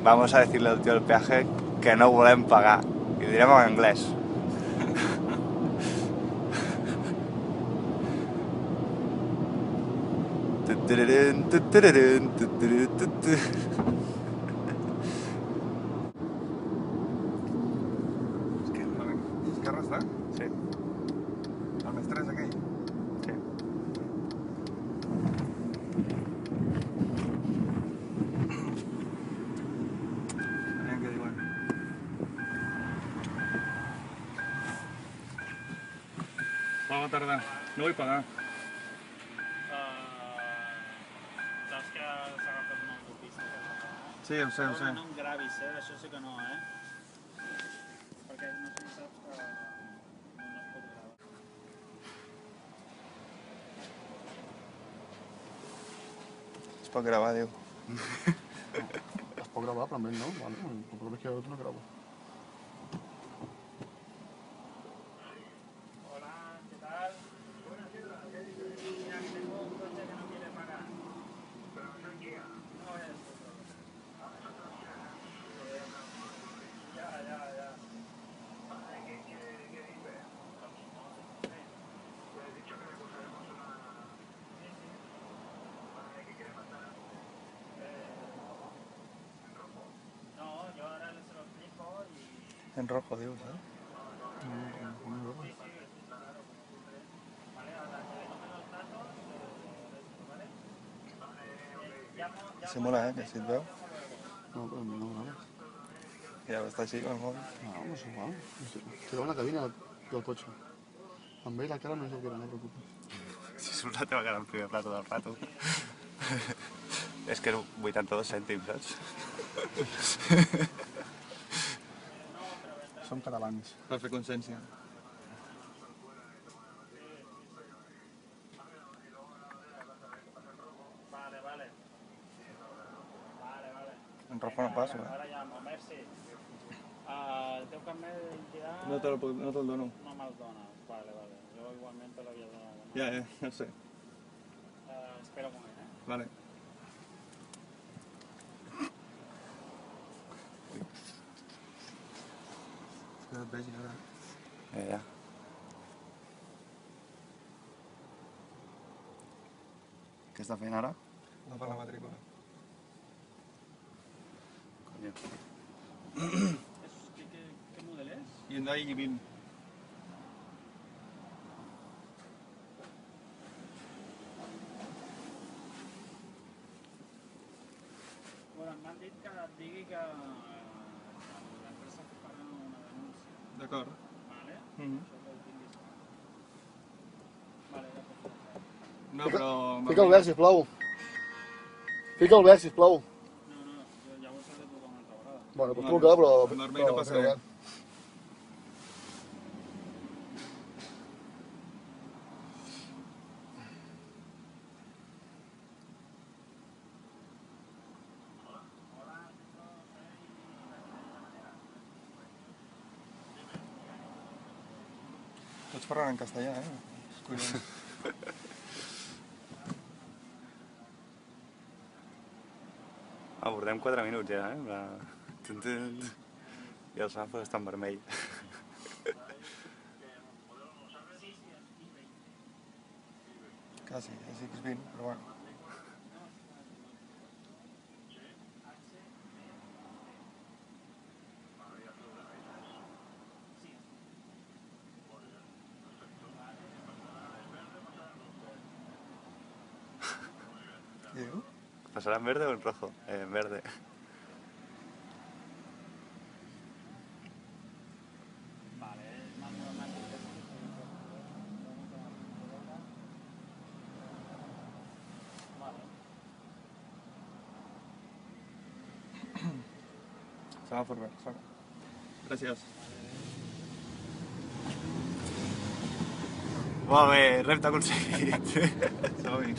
vamos a decirle al tío del peaje que no volem pagar. I ho direm en anglès. Esquerra està? Sí, El més 3 aquell? sí. Aviam què diuen. Bona tarda. No vull pagar. Saps que s'ha agafat una autopista? Sí, ho sé, ho sé. No em gravis, això sí que no, Perquè no sé si saps que no es pot gravar. Es pot gravar, diu. Es pot gravar, però amb ell no. Vale, el problema és que jo no gravo. Hola, ¿qué tal? Mira, que tengo un coche que no quiere pagar. ¿Pero no es Kia? No es. Ya. ¿Qué dice? Le he dicho que le pusaremos una... ¿Qué quiere mandar? En rojo. No, yo ahora se lo explico y... En rojo, dius, eh? Vale, ahora que le tomen los datos, ¿vale? Simula, que si et veu. No, però a mi no m'agrada. Ja està així, amb el mòbil. No, no és igual. Estic en la cabina del cotxe. Amb ell la cara no és el que era, no et preocupis. Si surt la teva cara en primer plat tot el rato. És que és 82 cèntims, saps? Som catalans. Per fer consciència. Vale. En rojo no passo, eh? Ara llamo, merci. El teu carnet d'identitat No te'l dono. no me'l dones. Vale. Jo igualment te l'havia donat. Ja ho sé. Espera un moment, Vale. Que et vegi ara. Ja. Què està fent ara? Va per la matrícula. Coño. Què model és? Hyundai i20. Bueno, m'han dit que et digui que l'empresa farà una denúncia. D'acord. Vale? Mhm. Això que ho tinguis clar. Vale, ja pots fer. No, però... Fica el verd, sisplau. Fica el verd, sisplau. No, jo llavors he de trucar una altra vegada. Bueno, pues truca, però... Amb vermell no passa res. Tots parlant en castellà, Collons. Portem 4 minuts ja, I el semàfor està en vermell. Quasi, és X20, però bueno. Diu? ¿Pasará en verde o en rojo? En verde. Semàfor verd, fora. Gràcies. Molt bé, repte aconseguit. Som-hi.